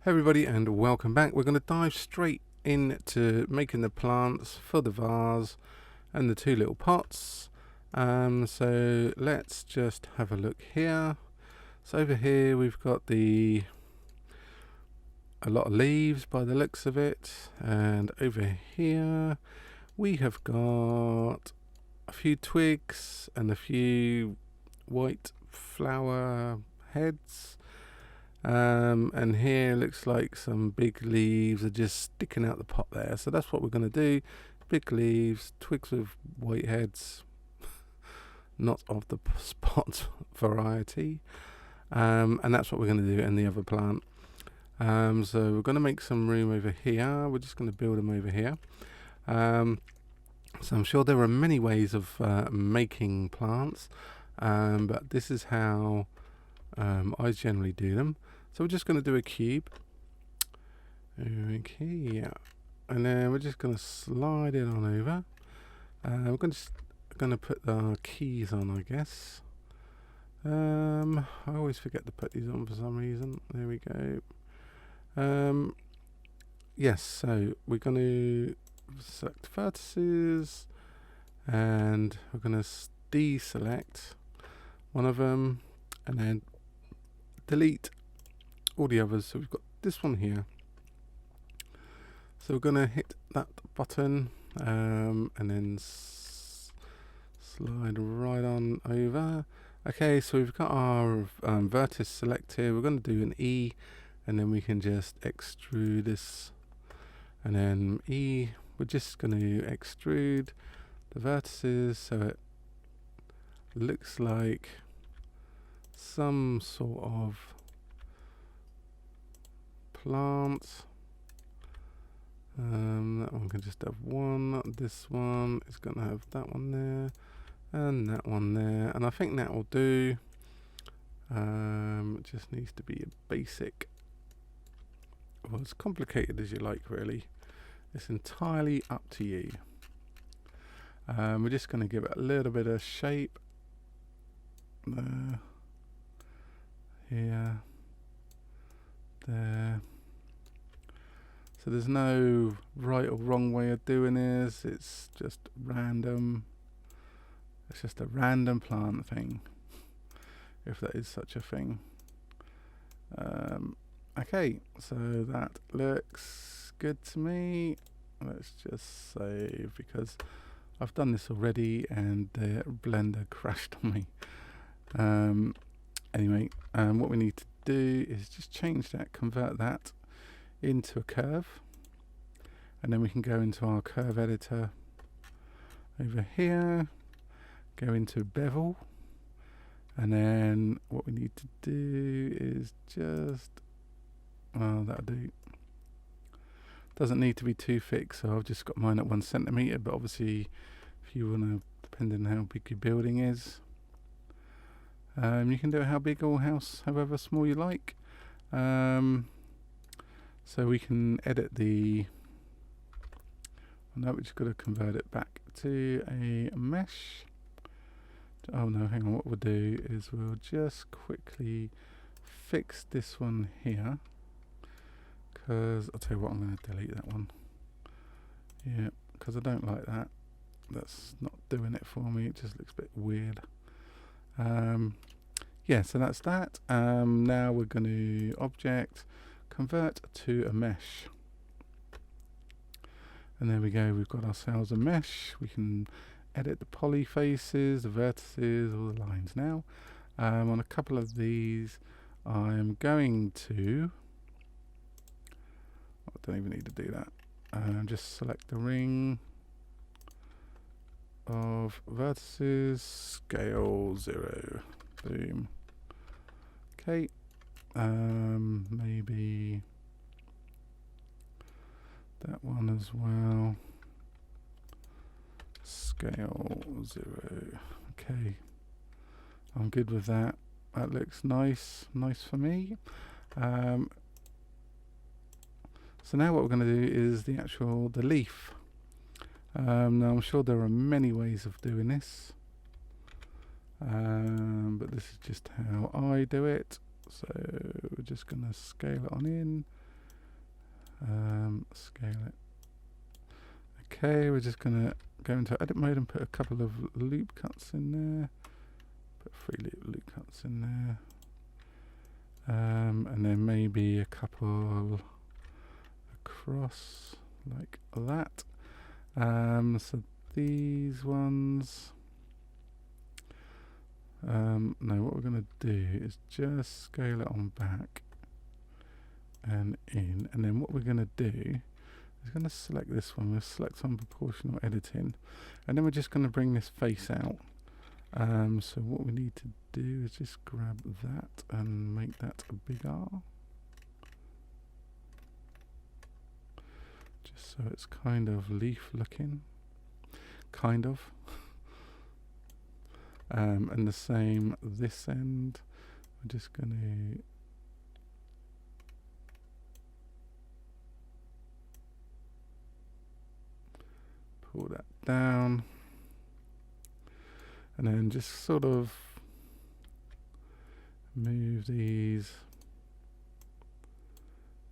Hey everybody and welcome back. We're going to dive straight into making the plants for the vase and the two little pots. So let's just have a look here. So over here we've got a lot of leaves by the looks of it, and over here we have got a few twigs and a few white flower heads. And here looks like some big leaves are just sticking out the pot there. So that's what we're going to do. Big leaves, twigs with white heads, not of the spot variety. And that's what we're going to do in the other plant. So we're going to make some room over here. We're just going to build them over here. So I'm sure there are many ways of making plants, but this is how I generally do them. So we're just going to do a cube. Okay, yeah. And then we're just going to slide it on over. We're going to put our keys on, I guess. I always forget to put these on for some reason. There we go. Yes, so we're going to select vertices, and we're going to deselect one of them, and then delete all the others. So we've got this one here. So we're going to hit that button and then slide right on over. Okay, so we've got our vertex selected. We're going to do an E, and then we can just extrude this. And then E, we're just going to extrude the vertices so it looks like some sort of plant. That one can just have one. This one is going to have that one there and that one there, and I think that will do. It just needs to be a basic, well, as complicated as you like, really. It's entirely up to you. We're just going to give it a little bit of shape there, here, there. So there's no right or wrong way of doing this. It's just random. It's just a random plant thing, if that is such a thing. Okay, so that looks good to me. Let's just save, because I've done this already and the Blender crashed on me. Anyway, what we need to do is just change that, convert that into a curve, and then we can go into our curve editor over here, go into bevel, and then what we need to do is just, well, that'll do. Doesn't need to be too thick, so I've just got mine at 1 centimeter, but obviously if you want to, depending on how big your building is, you can do it how big or however small you like. So we can edit the, no, we're just got to convert it back to a mesh. Oh no, hang on, what we'll do is we'll just quickly fix this one here, because I'll tell you what, I'm going to delete that one. Yeah, because I don't like that. That's not doing it for me, it just looks a bit weird. Yeah, so that's that. Now we're going to object, convert to a mesh, and there we go, we've got ourselves a mesh. We can edit the poly faces, the vertices, all the lines now. On a couple of these I'm going to, I don't even need to do that, just select the ring of vertices, scale 0, boom. Okay, maybe that one as well, scale 0. Okay, I'm good with that. That looks nice for me. So now what we're going to do is the leaf. Now I'm sure there are many ways of doing this, but this is just how I do it. So we're just going to scale it on in, Scale it. Okay, we're just going to go into edit mode and put a couple of loop cuts in there. Put 3 loop cuts in there. And then maybe a couple across like that. So these ones, no, what we're going to do is just scale it on back and in, and then what we're going to do is going to select this one. We'll select on proportional editing, and then we're just going to bring this face out. So what we need to do is just grab that and make that a big R, just so it's kind of leaf looking, kind of. And the same this end. We're just going to pull that down, and then just sort of move these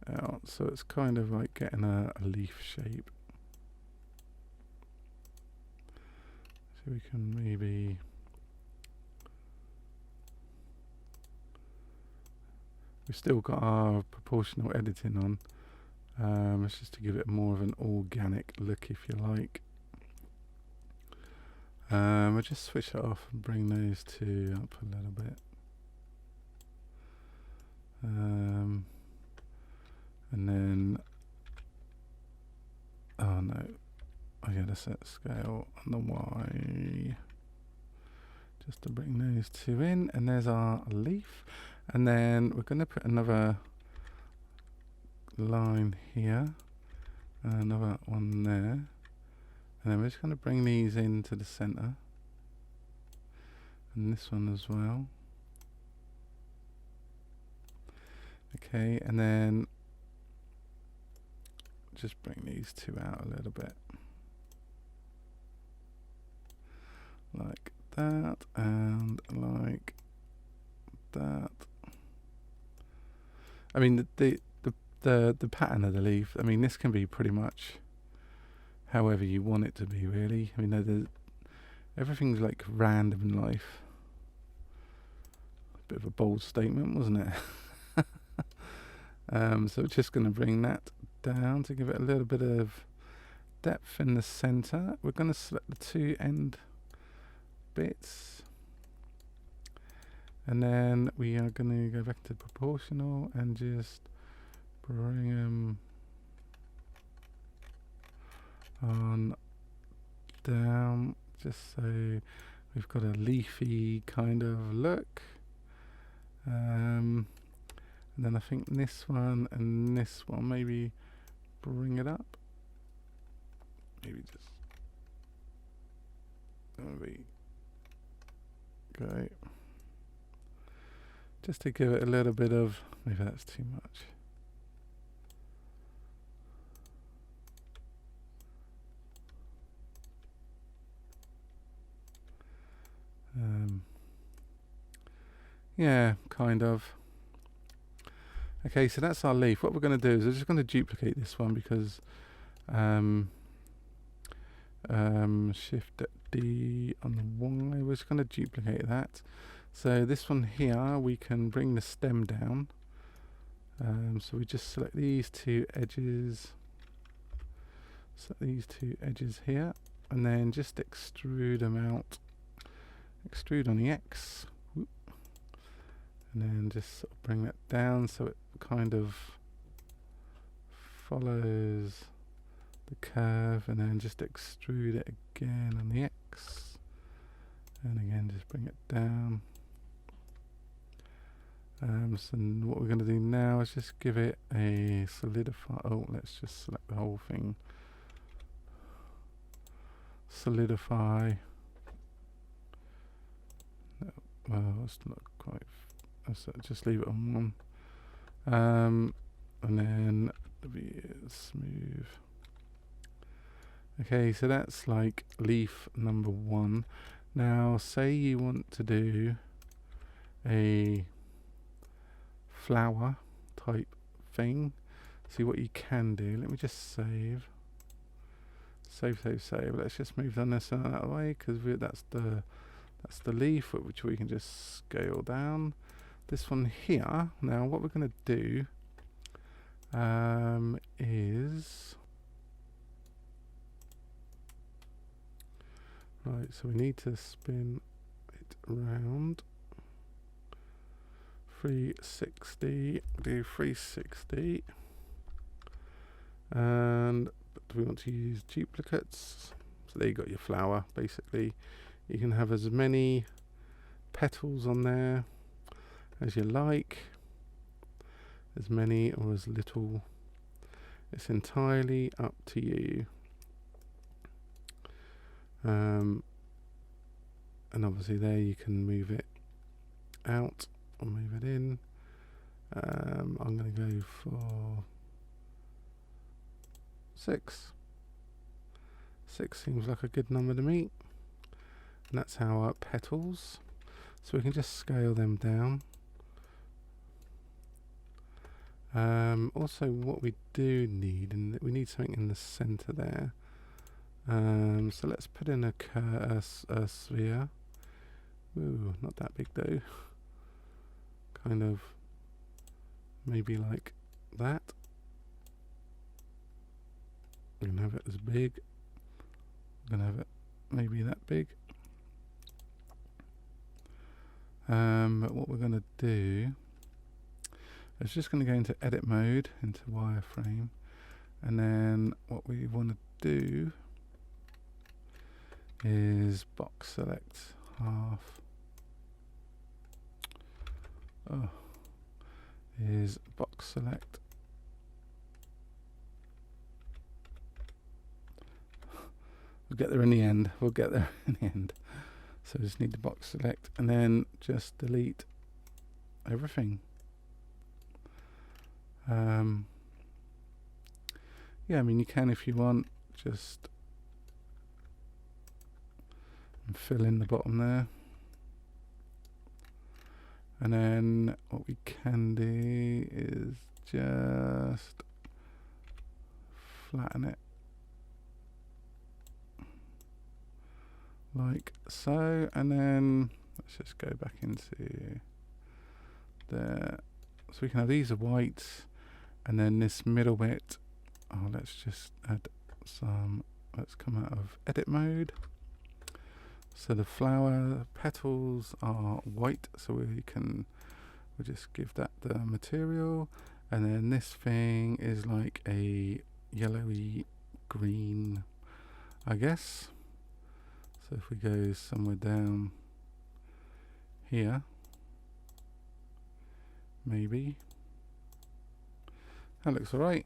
out so it's kind of like getting a leaf shape. So we can maybe we've still got our proportional editing on. It's just to give it more of an organic look, if you like. We'll just switch it off and bring those two up a little bit. And then, oh no, I gotta set scale on the Y, just to bring those two in, and there's our leaf. And then we're gonna put another line here, another one there, and then we're just gonna bring these into the center, and this one as well. Okay, and then just bring these two out a little bit, like that, and like that. I mean, the pattern of the leaf, I mean, this can be pretty much however you want it to be, really. I mean, everything's like random in life. A bit of a bold statement, wasn't it? So we're just going to bring that down to give it a little bit of depth in the center. We're going to select the two end bits, and then we are going to go back to proportional and just bring them on down, just so we've got a leafy kind of look. And then I think this one and this one, maybe bring it up. Maybe just go. Just to give it a little bit of, maybe that's too much. Yeah, kind of. Okay, so that's our leaf. What we're going to do is we're just going to duplicate this one, because Shift D on the Y, we're just going to duplicate that. So this one here, we can bring the stem down. So we just select these two edges, here, and then just extrude them out. Extrude on the X, and then just sort of bring that down so it kind of follows the curve, and then just extrude it again on the X, and again just bring it down. So what we're going to do now is just give it a solidify. Oh, let's just select the whole thing. Solidify. No, well, it's not quite. Let's just leave it on one. And then smooth. Okay, so that's like leaf number 1. Now, say you want to do a flower type thing. See what you can do. Let me just save. Save. Let's just move this out of the way because that's the leaf which we can just scale down. This one here. Now what we're going to do is right. So we need to spin it around. 360. Do 360. And do we want to use duplicates? So there you got your flower. Basically, you can have as many petals on there as you like, as many or as little. It's entirely up to you. And obviously there you can move it out or move it in. I'm going to go for 6. 6 seems like a good number to me. And that's our petals. So we can just scale them down. Also what we do need, and we need something in the center there. So let's put in a sphere. Ooh, not that big though. Kind of maybe like that. We're going to have it as big. We're going to have it maybe that big. But what we're going to do is just going to go into edit mode, into wireframe. And then what we want to do is box select half. Is box select. We'll get there in the end. So just need the box select and then just delete everything. Yeah, I mean you can if you want, just fill in the bottom there. And then what we can do is just flatten it. Like so, and then let's just go back into there. So we can have these are white, and then this middle bit, let's just add some, let's come out of edit mode. So the flower petals are white, so we'll just give that the material, and then this thing is like a yellowy green, I guess. So if we go somewhere down here, maybe that looks alright.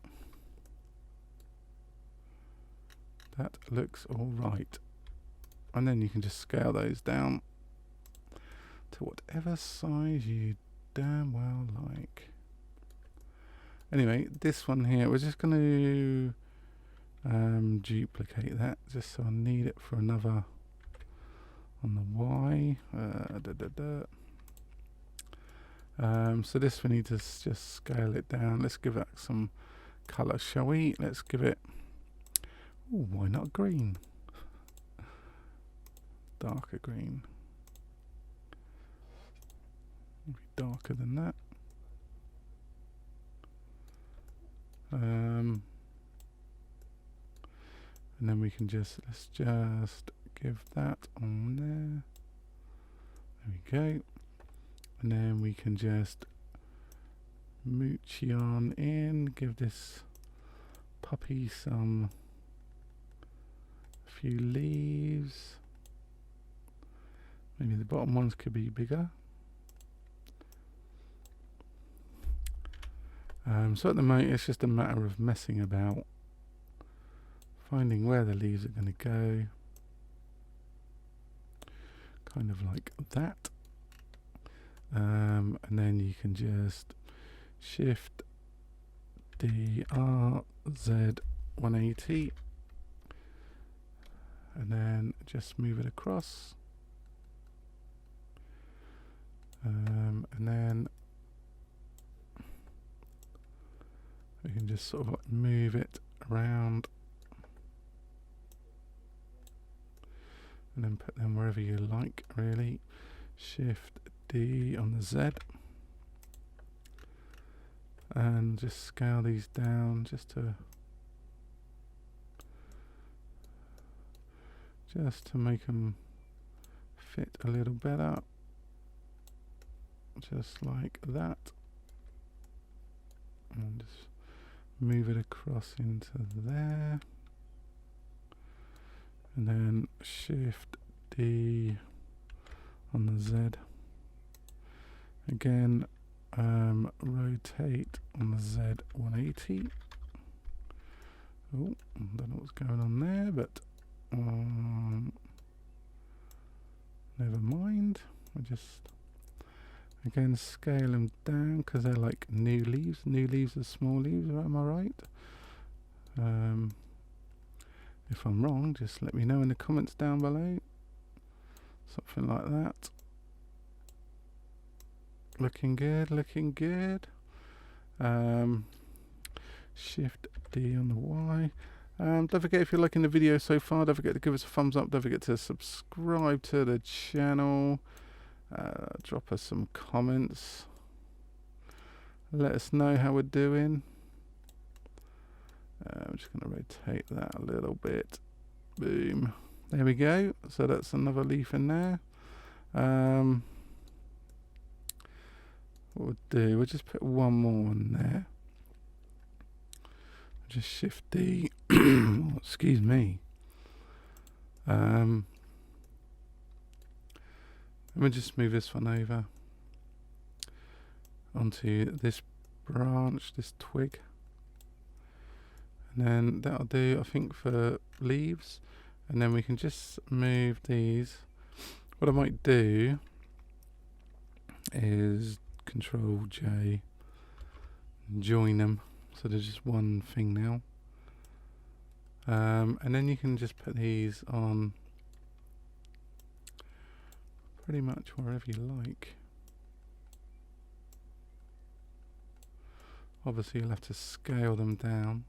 That looks alright. And then you can just scale those down to whatever size you damn well like. Anyway, this one here, we're just going to duplicate that just so I need it for another on the Y. So this we need to just scale it down. Let's give it some colour, shall we? Let's give it, ooh, why not green? Darker green. Maybe darker than that. And then we can let's just give that on there. There we go. And then we can just mooch yarn in, give this puppy a few leaves. Maybe the bottom ones could be bigger. So at the moment it's just a matter of messing about, finding where the leaves are going to go. Kind of like that. And then you can just Shift D R Z 180 and then just move it across. And then We can just sort of like move it around and then put them wherever you like, really. Shift D on the Z and just scale these down just to make them fit a little better, just like that, and just move it across into there, and then Shift D on the Z again, rotate on the Z 180. Oh, I don't know what's going on there, but never mind. I just again scale them down because they're like new leaves. New leaves are small leaves, am I right? If I'm wrong, just let me know in the comments down below. Something like that. Looking good, looking good. Shift D on the Y. Don't forget, if you're liking the video so far, don't forget to give us a thumbs up. Don't forget to subscribe to the channel. Drop us some comments. Let us know how we're doing. I'm just going to rotate that a little bit. Boom. There we go. So that's another leaf in there. What we'll do, we'll just put one more in there. Just Shift D. Oh, excuse me. And we'll just move this one over onto this branch, this twig. And then that'll do, I think, for leaves. And then we can just move these. What I might do is Control J, join them, so there's just one thing now. And then you can just put these on pretty much wherever you like. Obviously you'll have to scale them down.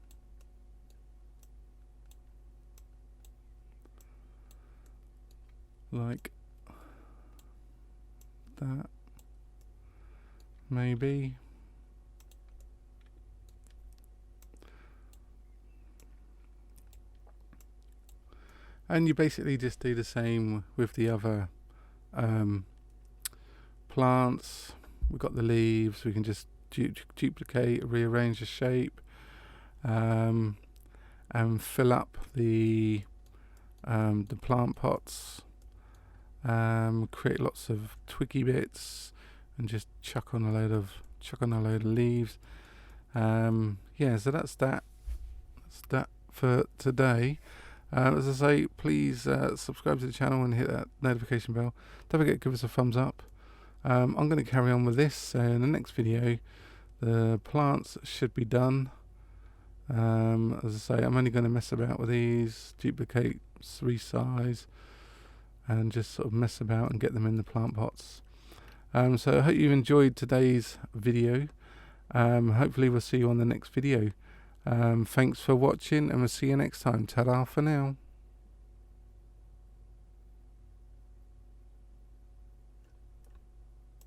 Like that, maybe. And you basically just do the same with the other plants. We've got the leaves, we can just duplicate, rearrange the shape, and fill up the plant pots. Create lots of twiggy bits and just chuck on a load of leaves. Yeah, so that's that for today. As I say, please subscribe to the channel and hit that notification bell. Don't forget to give us a thumbs up. I'm going to carry on with this, so in the next video the plants should be done. As I say, I'm only going to mess about with these, duplicate, resize, and just sort of mess about and get them in the plant pots. So I hope you've enjoyed today's video. Hopefully we'll see you on the next video. Thanks for watching, and we'll see you next time. Ta-da for now.